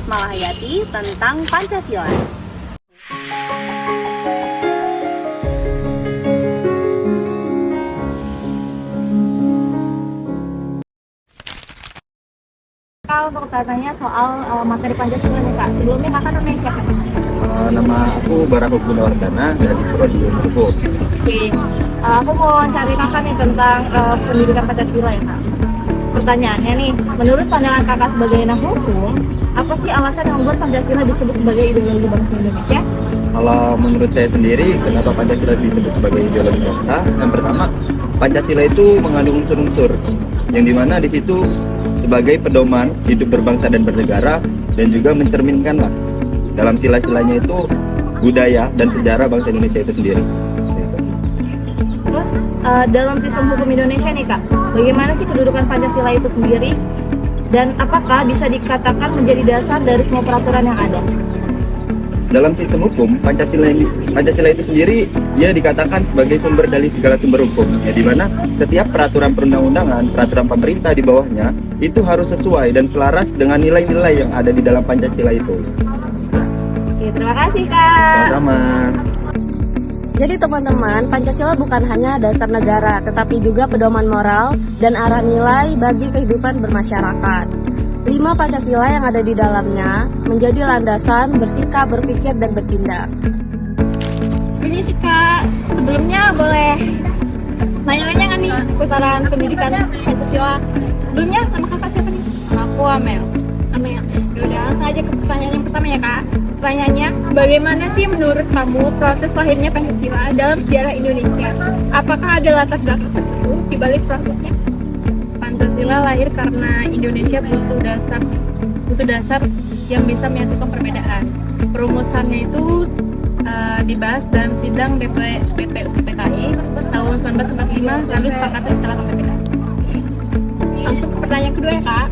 Malahayati tentang Pancasila. Kak, untuk tanya soal materi Pancasila nih Kak. Sebelumnya Kakak namanya siapa? Nama aku Barako Gunawartana dari Prodi Ilmu Hukum. Oke, aku mau cari Kakak nih tentang pendidikan Pancasila ya Kak. Pertanyaannya nih, menurut pandangan Kakak sebagai anak hukum, apa sih alasan yang membuat Pancasila disebut sebagai ideologi bangsa Indonesia? Kalau menurut saya sendiri, kenapa Pancasila disebut sebagai ideologi bangsa? Yang pertama, Pancasila itu mengandung unsur-unsur yang dimana di situ sebagai pedoman hidup berbangsa dan bernegara, dan juga mencerminkan lah dalam sila-silanya itu budaya dan sejarah bangsa Indonesia itu sendiri. Terus dalam sistem hukum Indonesia nih Kak, bagaimana sih kedudukan Pancasila itu sendiri? Dan apakah bisa dikatakan menjadi dasar dari semua peraturan yang ada? Dalam sistem hukum, Pancasila itu sendiri dia dikatakan sebagai sumber dari segala sumber hukum, ya, di mana setiap peraturan perundang-undangan, peraturan pemerintah di bawahnya itu harus sesuai dan selaras dengan nilai-nilai yang ada di dalam Pancasila itu. Oke, terima kasih Kak. Sama-sama. Jadi teman-teman, Pancasila bukan hanya dasar negara, tetapi juga pedoman moral dan arah nilai bagi kehidupan bermasyarakat. 5 Pancasila yang ada di dalamnya menjadi landasan bersikap, berpikir, dan bertindak. Ini sih Kak, sebelumnya boleh nanya-nanya nggak nih seputaran pendidikan Pancasila? Sebelumnya nama Kakak siapa nih? Aku Amel. Amel. Yaudah, langsung aja ke pertanyaan yang pertama ya Kak. Pertanyaannya, bagaimana sih menurut kamu proses lahirnya Pancasila dalam sejarah Indonesia? Apakah ada latar belakang tertentu di balik prosesnya? Pancasila lahir karena Indonesia butuh dasar yang bisa menyatukan perbedaan. Perumusannya itu dibahas dalam sidang BPUPKI tahun 1945, lalu disepakati setelah kemerdekaan. Langsung ke pertanyaan kedua ya Kak.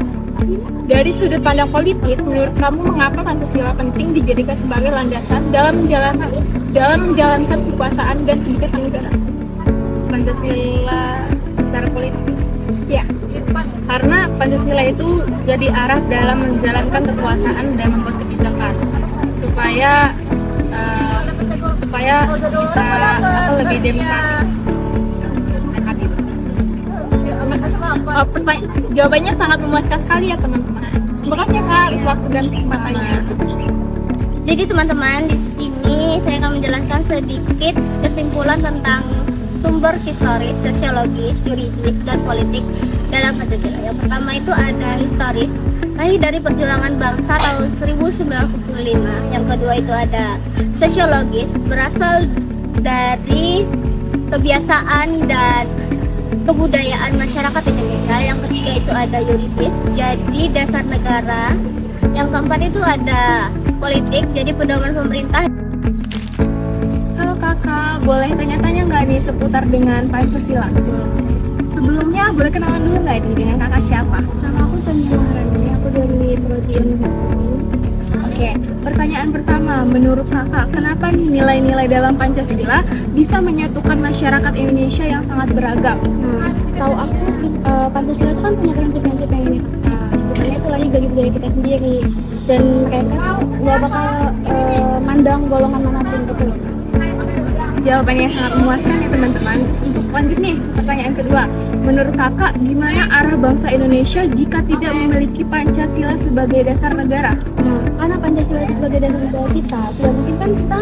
Dari sudut pandang politik, menurut kamu mengapa Pancasila penting dijadikan sebagai landasan dalam menjalankan kekuasaan dan kebijakan negara? Pancasila secara politik. Ya, Karena Pancasila itu jadi arah dalam menjalankan kekuasaan dan membuat kebijakan supaya bisa lebih demokratis dan adil. Jawabannya sangat memuaskan sekali ya teman-teman. Terima kasih ya Kak atas waktu dan kesempatannya. Jadi teman-teman, di sini saya akan menjelaskan sedikit kesimpulan tentang sumber historis, sosiologis, yuridis, dan politik dalam Pancasila. Yang pertama itu ada historis, lahir dari perjuangan bangsa tahun 1945. Yang kedua itu ada sosiologis, berasal dari kebiasaan dan kebudayaan masyarakat Indonesia. Yang ketiga itu ada yuridis, jadi dasar negara. Yang keempat itu ada politik, jadi pedoman pemerintah. Halo Kakak, boleh tanya-tanya nggak nih seputar dengan Pancasila? Sebelumnya boleh kenalan dulu nggak nih dengan Kakak siapa? Nama aku Tania Maharani, aku dari Prodi Ilmu Hukum. Oke, pertanyaan pertama, menurut Kakak, kenapa nih nilai-nilai dalam Pancasila bisa menyatukan masyarakat Indonesia yang sangat beragam? Tahu aku, Pancasila itu kan punya prinsip-prinsip yang universal. Bukannya itu lagi bagi budaya kita sendiri, dan mereka nggak bakal mandang golongan manapun gitu. Jawabannya sangat memuaskan ya teman-teman. Untuk lanjut nih, pertanyaan kedua. Menurut Kakak, gimana arah bangsa Indonesia jika tidak memiliki Pancasila sebagai dasar negara? Karena Pancasila itu sebagai dasar negara kita, tidak mungkin kan kita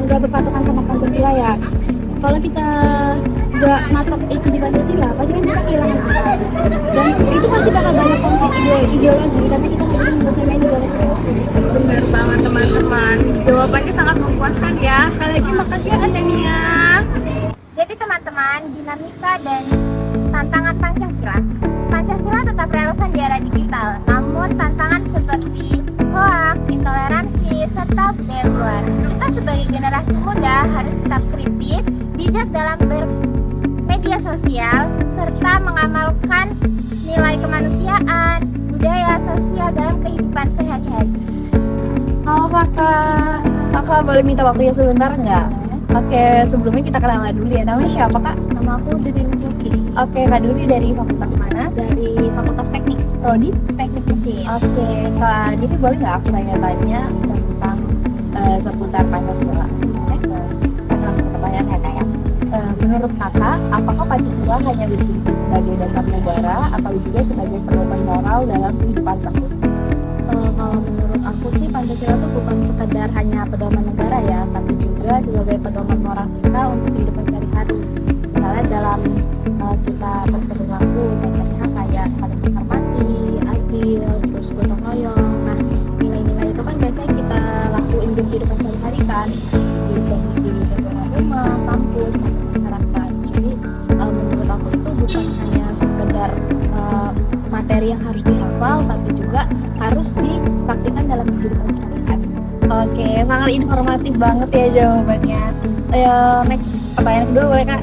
nggak berpatokan sama Pancasila ya. Kalau kita nggak matok itu di Pancasila, pasti kan kita kehilangan akal. Dan itu pasti bakal banyak konflik ideologi, tapi kita nggak bisa menyelesaikan ideologi. Benar banget teman-teman. Jawabannya sangat memuaskan ya. Sekali lagi makasih ya Tania. Jadi teman-teman, dinamika dan tantangan Pancasila. Pancasila tetap relevan di era digital, namun tantangan seperti hoax, intoleransi, serta budaya luar. Kita sebagai generasi muda harus tetap kritis, bijak dalam bermedia sosial, serta mengamalkan nilai kemanusiaan, budaya sosial dalam kehidupan sehari-hari. Halo Kakak, Kakak boleh minta waktunya sebentar nggak? Oke, sebelumnya kita kenalan dulu ya. Namanya siapa Kak? Nama aku Dudin Juki Oke, Kak Duri dari fakultas mana? dari Fakultas Teknik Prodi? Teknik Mesin. Oke, Kak Duri boleh nggak aku tanya-tanya tentang seputar Pancasila? Langsung ke pertanyaan ya Kak ya. Menurut Kakak, apakah Pancasila hanya berfungsi sebagai dasar negara atau juga sebagai pedoman moral dalam kehidupan sehari-hari? Kalau menurut aku sih Pancasila itu bukan sekedar hanya pedoman negara ya, tapi juga sebagai pedoman moral kita untuk kehidupan sehari-hari. Misalnya dalam kita berperilaku, contohnya kayak saling menghormati, adil, terus gotong royong. Nah, nilai-nilai itu kan biasanya kita lakuin di kehidupan sehari-hari kan, di lingkungan rumah, kampus, maupun masyarakat. Jadi menurut aku itu bukan hanya sekedar materi yang harus dihafal, tapi juga harus dipraktikkan dalam kehidupan sehari-hari. Oke, sangat informatif banget ya jawabannya. Next, pertanyaan kedua boleh Kak?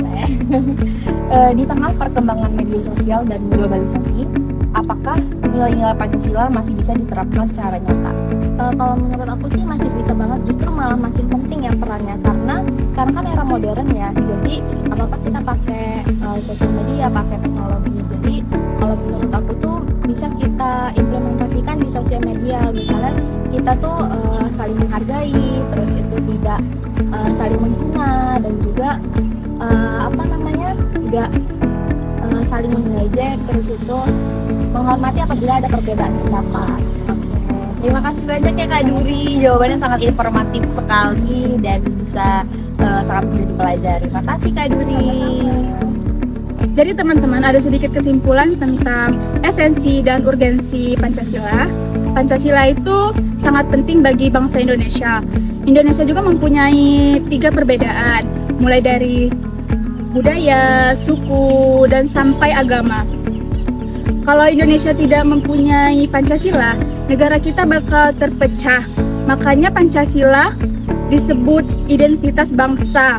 Di tengah perkembangan media sosial dan globalisasi, apakah nilai-nilai Pancasila masih bisa diterapkan secara nyata? Kalau menurut aku sih masih bisa banget, justru malah makin penting ya perannya, karena sekarang kan era modern ya, jadi apa-apa kita pakai sosial media, pakai teknologi. Jadi kalau menurut aku tuh bisa kita implementasikan di sosial media, misalnya kita tuh saling menghargai, terus itu tidak saling menghina, dan juga tidak saling mengejek, terus itu menghormati apabila ada perbedaan pendapat. Terima kasih banyak ya Kak Duri, jawabannya sangat informatif sekali dan bisa sangat bisa dipelajari. Makasih Kak Duri. Jadi teman-teman, ada sedikit kesimpulan tentang esensi dan urgensi Pancasila. Pancasila itu sangat penting bagi bangsa Indonesia. Indonesia juga mempunyai 3 perbedaan, mulai dari budaya, suku, dan sampai agama. Kalau Indonesia tidak mempunyai Pancasila, negara kita bakal terpecah. Makanya Pancasila disebut identitas bangsa.